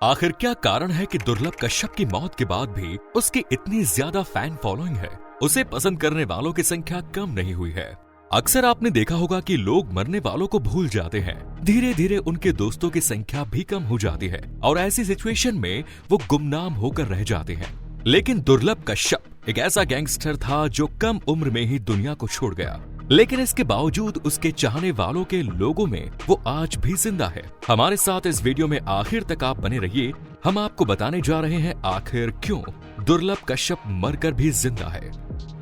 आखिर क्या कारण है कि दुर्लभ कश्यप की मौत के बाद भी उसकी इतनी ज्यादा फैन फॉलोइंग है? उसे पसंद करने वालों की संख्या कम नहीं हुई है। अक्सर आपने देखा होगा कि लोग मरने वालों को भूल जाते हैं, धीरे धीरे उनके दोस्तों की संख्या भी कम हो जाती है और ऐसी सिचुएशन में वो गुमनाम होकर रह जाते हैं। लेकिन दुर्लभ कश्यप एक ऐसा गैंगस्टर था जो कम उम्र में ही दुनिया को छोड़ गया, लेकिन इसके बावजूद उसके चाहने वालों के लोगों में वो आज भी जिंदा है। हमारे साथ इस वीडियो में आखिर तक आप बने रहिए। हम आपको बताने जा रहे हैं आखिर क्यों दुर्लभ कश्यप मरकर भी जिंदा है।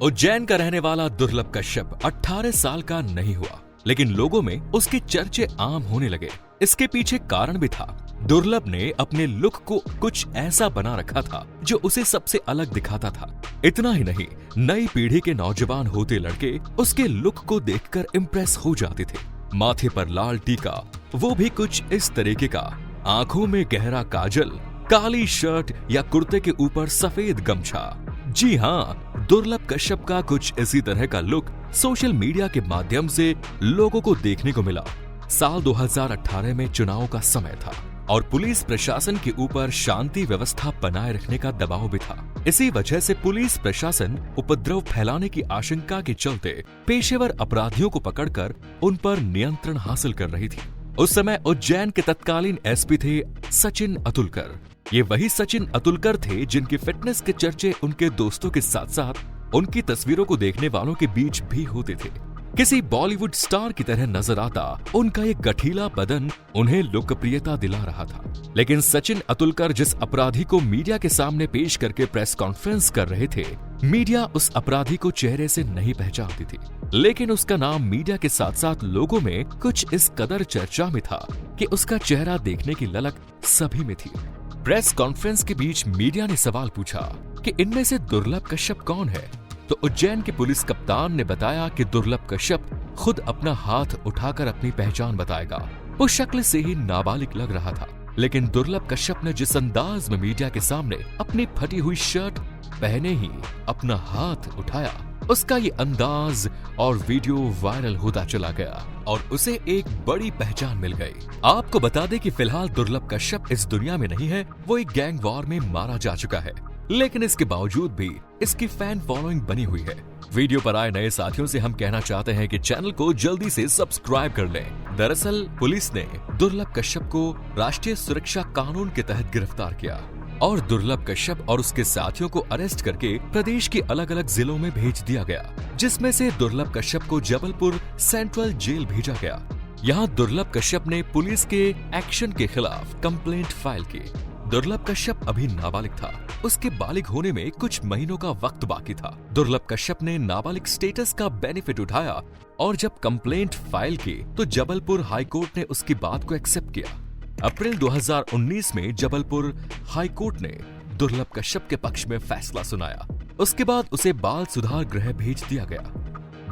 उज्जैन का रहने वाला दुर्लभ कश्यप 18 साल का नहीं हुआ, लेकिन लोगों में उसके चर्चे आम होने लगे। इसके पीछे कारण भी था। दुर्लभ ने अपने लुक को कुछ ऐसा बना रखा था जो उसे सबसे अलग दिखाता था। इतना ही नहीं, नई पीढ़ी के नौजवान होते लड़के उसके लुक को देखकर इम्प्रेस हो जाते थे। माथे पर लाल टीका, वो भी कुछ इस तरीके का, आंखों में गहरा काजल, काली शर्ट या कुर्ते के ऊपर सफेद गमछा। जी हाँ, दुर्लभ कश्यप का कुछ इसी तरह का लुक सोशल मीडिया के माध्यम से लोगों को देखने को मिला। साल 2018 में चुनाव का समय था और पुलिस प्रशासन के ऊपर शांति व्यवस्था बनाए रखने का दबाव भी था। इसी वजह से पुलिस प्रशासन उपद्रव फैलाने की आशंका के चलते पेशेवर अपराधियों को पकड़कर उन पर नियंत्रण हासिल कर रही थी। उस समय उज्जैन के तत्कालीन एसपी थे सचिन अतुलकर। ये वही सचिन अतुलकर थे जिनकी फिटनेस के चर्चे उनके दोस्तों के साथ साथ उनकी तस्वीरों को देखने वालों के बीच भी होते थे। किसी बॉलीवुड स्टार की तरह नजर आता उनका ये गठीला बदन उन्हें लोकप्रियता दिला रहा था। लेकिन सचिन अतुलकर जिस अपराधी को मीडिया के सामने पेश करके प्रेस कॉन्फ्रेंस कर रहे थे, मीडिया उस अपराधी को चेहरे से नहीं पहचानती थी, लेकिन उसका नाम मीडिया के साथ साथ लोगों में कुछ इस कदर चर्चा में था कि उसका चेहरा देखने की ललक सभी में थी। प्रेस कॉन्फ्रेंस के बीच मीडिया ने सवाल पूछा कि इनमें से दुर्लभ कश्यप कौन है, तो उज्जैन के पुलिस कप्तान ने बताया कि दुर्लभ कश्यप खुद अपना हाथ उठाकर अपनी पहचान बताएगा। वो शक्ल से ही नाबालिग लग रहा था, लेकिन दुर्लभ कश्यप ने जिस अंदाज में मीडिया के सामने अपनी फटी हुई शर्ट पहने ही अपना हाथ उठाया, उसका ये अंदाज और वीडियो वायरल होता चला गया और उसे एक बड़ी पहचान मिल गई। आपको बता दें कि फिलहाल दुर्लभ कश्यप इस दुनिया में नहीं है, वो एक गैंग वॉर में मारा जा चुका है, लेकिन इसके बावजूद भी इसकी फैन फॉलोइंग बनी हुई है। वीडियो पर आए नए साथियों से हम कहना चाहते हैं कि चैनल को जल्दी से सब्सक्राइब कर लें। दरअसल पुलिस ने दुर्लभ कश्यप को राष्ट्रीय सुरक्षा कानून के तहत गिरफ्तार किया और दुर्लभ कश्यप और उसके साथियों को अरेस्ट करके प्रदेश के अलग अलग जिलों में भेज दिया गया, जिसमें से दुर्लभ कश्यप को जबलपुर सेंट्रल जेल भेजा गया। यहाँ दुर्लभ कश्यप ने पुलिस के एक्शन के खिलाफ कंप्लेंट फाइल की। दुर्लभ कश्यप अभी नाबालिग था, उसके बालिग होने में कुछ महीनों का वक्त बाकी था। दुर्लभ कश्यप ने नाबालिग स्टेटस का बेनिफिट उठाया और जब कंप्लेंट फाइल की तो जबलपुर हाईकोर्ट ने उसकी बात को एक्सेप्ट किया। अप्रैल 2019 में जबलपुर हाईकोर्ट ने दुर्लभ कश्यप के पक्ष में फैसला सुनाया। उसके बाद उसे बाल सुधार गृह भेज दिया गया।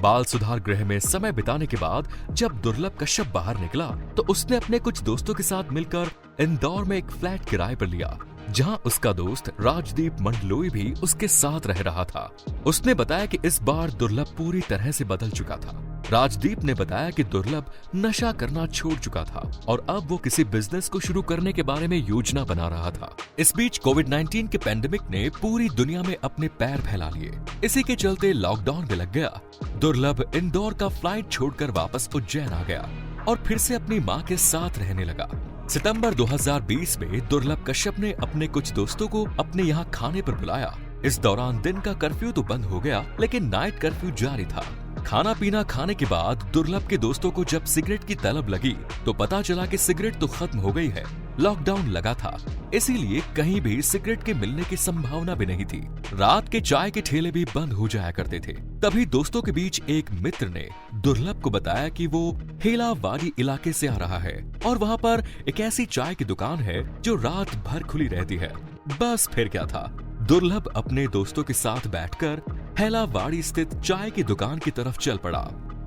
बाल सुधार गृह में समय बिताने के बाद जब दुर्लभ कश्यप बाहर निकला तो उसने अपने कुछ दोस्तों के साथ मिलकर इंदौर में एक फ्लैट किराए पर लिया, जहां उसका दोस्त राजदीप मंडलोई भी उसके साथ रह रहा था। उसने बताया कि इस बार दुर्लभ पूरी तरह से बदल चुका था। राजदीप ने बताया कि दुर्लभ नशा करना छोड़ चुका था और अब वो किसी बिजनेस को शुरू करने के बारे में योजना बना रहा था। इस बीच कोविड-19 के पैंडेमिक ने पूरी दुनिया में अपने पैर फैला लिए। इसी के चलते लॉकडाउन भी लग गया। दुर्लभ इंदौर का फ्लाइट छोड़कर वापस उज्जैन आ गया और फिर से अपनी मां के साथ रहने लगा। सितंबर 2020 में दुर्लभ कश्यप ने अपने कुछ दोस्तों को अपने यहाँ खाने पर बुलाया। इस दौरान दिन का कर्फ्यू तो बंद हो गया, लेकिन नाइट कर्फ्यू जारी था। खाना पीना खाने के बाद दुर्लभ के दोस्तों को जब सिगरेट की तलब लगी तो पता चला कि सिगरेट तो खत्म हो गई है, लॉकडाउन लगा था, इसीलिए कहीं भी सिगरेट के मिलने की संभावना भी नहीं थी। रात के चाय के ठेले भी बंद हो जाया करते थे। तभी दोस्तों के बीच एक मित्र ने दुर्लभ को बताया कि वो हेलावाड़ी इलाके से आ रहा है और वहाँ पर एक ऐसी चाय की दुकान है जो रात भर खुली रहती है। बस फिर क्या था, दुर्लभ अपने दोस्तों के साथ बैठकर हेलावाड़ी स्थित चाय की दुकान की तरफ चल पड़ा।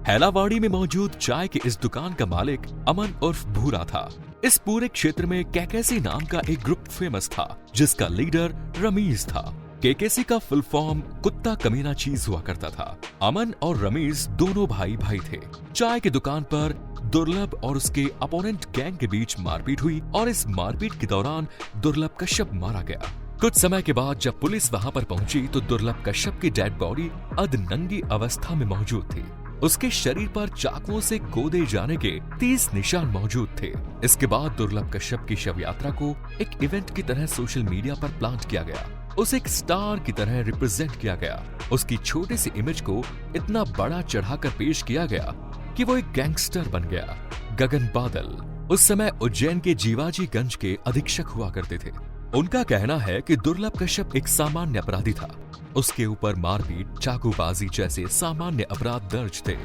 हेलावाड़ी में मौजूद चाय की इस दुकान का मालिक अमन उर्फ भूरा था। इस पूरे क्षेत्र में केकेसी नाम का एक ग्रुप फेमस था, जिसका लीडर रमीज था। केकेसी का फुल फॉर्म कुत्ता कमीना चीज हुआ करता था। अमन और रमीज दोनों भाई भाई थे। चाय की दुकान पर दुर्लभ और उसके अपोनेंट गैंग के बीच मारपीट हुई और इस मारपीट के दौरान दुर्लभ कश्यप मारा गया। कुछ समय के बाद जब पुलिस वहां पर पहुंची तो दुर्लभ कश्यप की डेड बॉडी अधनंगी अवस्था में मौजूद थी। उसके शरीर पर चाकुओं से गोदे जाने के 30 निशान मौजूद थे। इसके बाद दुर्लभ कश्यप की शव यात्रा को एक इवेंट की तरह सोशल मीडिया पर प्लांट किया गया। उसे एक स्टार की तरह रिप्रेजेंट किया गया। उसकी छोटी सी इमेज को इतना बड़ा चढ़ाकर पेश किया गया कि वो एक गैंगस्टर बन गया। गगन बादल उस समय उज्जैन के जीवाजीगंज के अधीक्षक हुआ करते थे। उनका कहना है कि दुर्लभ कश्यप एक सामान्य अपराधी था। उसके ऊपर मारपीट, चाकूबाजी जैसे सामान्य अपराध दर्ज थे,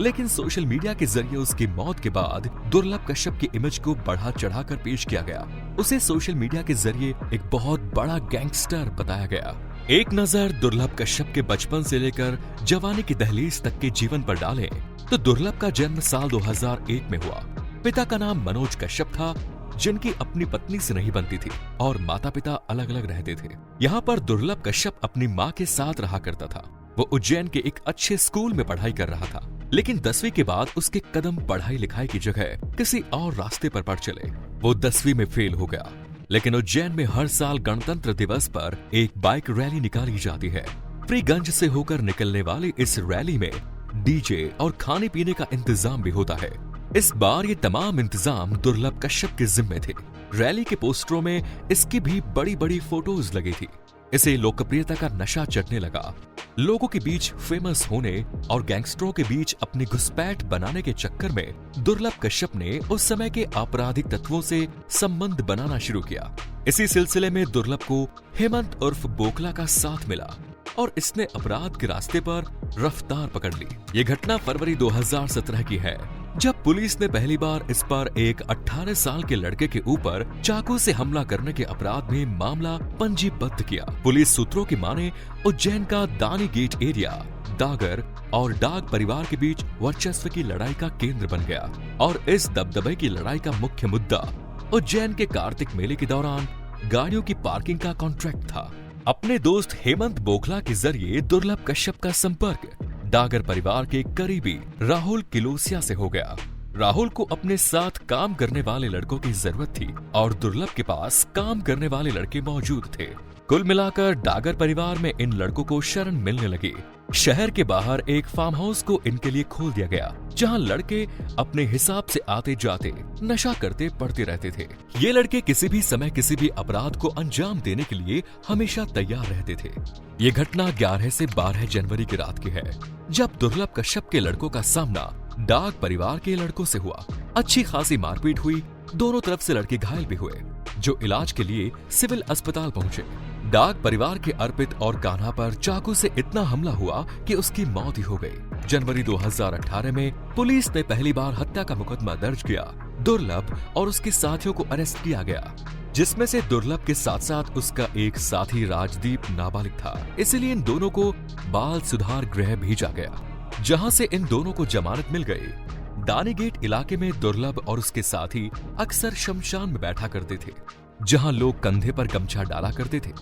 लेकिन सोशल मीडिया के जरिए उसकी मौत के बाद दुर्लभ कश्यप की इमेज को बढ़ा चढ़ाकर पेश किया गया। उसे सोशल मीडिया के जरिए एक बहुत बड़ा गैंगस्टर बताया गया। एक नजर दुर्लभ कश्यप के बचपन से लेकर जवानी की दहलीज तक के जीवन पर डालें तो दुर्लभ का जन्म साल 2001 में हुआ। पिता का नाम मनोज कश्यप था, जिनकी अपनी पत्नी से नहीं बनती थी और माता पिता अलग अलग रहते थे। यहाँ पर दुर्लभ कश्यप अपनी माँ के साथ रहा करता था। वो उज्जैन के एक अच्छे स्कूल में पढ़ाई कर रहा था, लेकिन 10वीं के बाद उसके कदम पढ़ाई लिखाई की जगह किसी और रास्ते पर पड़ चले। वो 10वीं में फेल हो गया, लेकिन उज्जैन में हर साल गणतंत्र दिवस पर एक बाइक रैली निकाली जाती है। फ्रीगंज से होकर निकलने वाली इस रैली में डीजे और खाने पीने का इंतजाम भी होता है। इस बार ये तमाम इंतजाम दुर्लभ कश्यप के जिम्मे थे। रैली के पोस्टरों में इसकी भी बड़ी बड़ी फोटोज लगी थी। इसे लोकप्रियता का नशा चढ़ने लगा। लोगों के बीच फेमस होने और गैंगस्टरों के अपनी अपनी घुसपैठ बनाने के चक्कर में दुर्लभ कश्यप ने उस समय के आपराधिक तत्वों से संबंध बनाना शुरू किया। इसी सिलसिले में दुर्लभ को हेमंत उर्फ बोखला का साथ मिला और इसने अपराध के रास्ते पर रफ्तार पकड़ ली। ये घटना फरवरी 2017 की है, जब पुलिस ने पहली बार इस पर एक 18 साल के लड़के के ऊपर चाकू से हमला करने के अपराध में मामला पंजीबद्ध किया। पुलिस सूत्रों की माने उज्जैन का दानी गेट एरिया डागर और डाग परिवार के बीच वर्चस्व की लड़ाई का केंद्र बन गया और इस दबदबे की लड़ाई का मुख्य मुद्दा उज्जैन के कार्तिक मेले के दौरान गाड़ियों की पार्किंग का कॉन्ट्रैक्ट था। अपने दोस्त हेमंत बोखला के जरिए दुर्लभ कश्यप का संपर्क डागर परिवार के करीबी राहुल किलोसिया से हो गया। राहुल को अपने साथ काम करने वाले लड़कों की जरूरत थी और दुर्लभ के पास काम करने वाले लड़के मौजूद थे। कुल मिलाकर डागर परिवार में इन लड़कों को शरण मिलने लगी। शहर के बाहर एक फार्म हाउस को इनके लिए खोल दिया गया, जहां लड़के अपने हिसाब से आते जाते नशा करते पड़ते रहते थे। ये लड़के किसी भी समय किसी भी अपराध को अंजाम देने के लिए हमेशा तैयार रहते थे। ये घटना 11 से 12 जनवरी की रात की है, जब दुर्लभ कश्यप के लड़कों का सामना डाग परिवार के लड़कों से हुआ। अच्छी खासी मारपीट हुई, दोनों तरफ से लड़के घायल भी हुए, जो इलाज के लिए सिविल अस्पताल पहुंचे। डाग परिवार के अर्पित और कान्हा पर चाकू से इतना हमला हुआ कि उसकी मौत ही हो गई। जनवरी 2018 में पुलिस ने पहली बार हत्या का मुकदमा दर्ज किया। दुर्लभ और उसके साथियों को अरेस्ट किया गया, जिसमें से दुर्लभ के साथ साथ उसका एक साथी राजदीप नाबालिग था। इसलिए इन दोनों को बाल सुधार गृह भेजा गया, जहां से इन दोनों को जमानत मिल गई। दानीगेट इलाके में दुर्लभ और उसके साथी अक्सर शमशान में बैठा करते थे, जहां लोग कंधे पर गमछा डाला करते थे।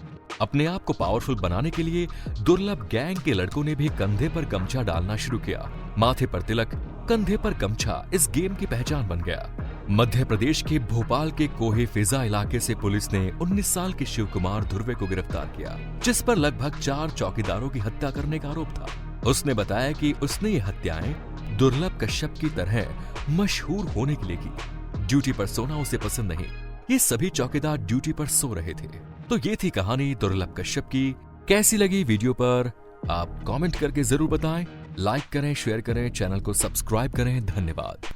अपने आप को पावरफुल बनाने के लिए दुर्लभ गैंग के लड़कों ने भी कंधे पर गमछा डालना शुरू किया। माथे पर तिलक, कंधे पर गमछा इस गेम की पहचान बन गया। मध्य प्रदेश के भोपाल के कोहे फिजा इलाके से पुलिस ने 19 साल के शिव कुमार धुर्वे को गिरफ्तार किया, जिस पर लगभग 4 चौकीदारों की हत्या करने का आरोप था। उसने बताया कि उसने ये हत्याएं दुर्लभ कश्यप की तरह मशहूर होने के लिए की। ड्यूटी पर सोना उसे पसंद नहीं। ये सभी चौकीदार ड्यूटी पर सो रहे थे। तो ये थी कहानी दुर्लभ कश्यप की। कैसी लगी वीडियो पर आप कमेंट करके जरूर बताएं। लाइक करें, शेयर करें, चैनल को सब्सक्राइब करें। धन्यवाद।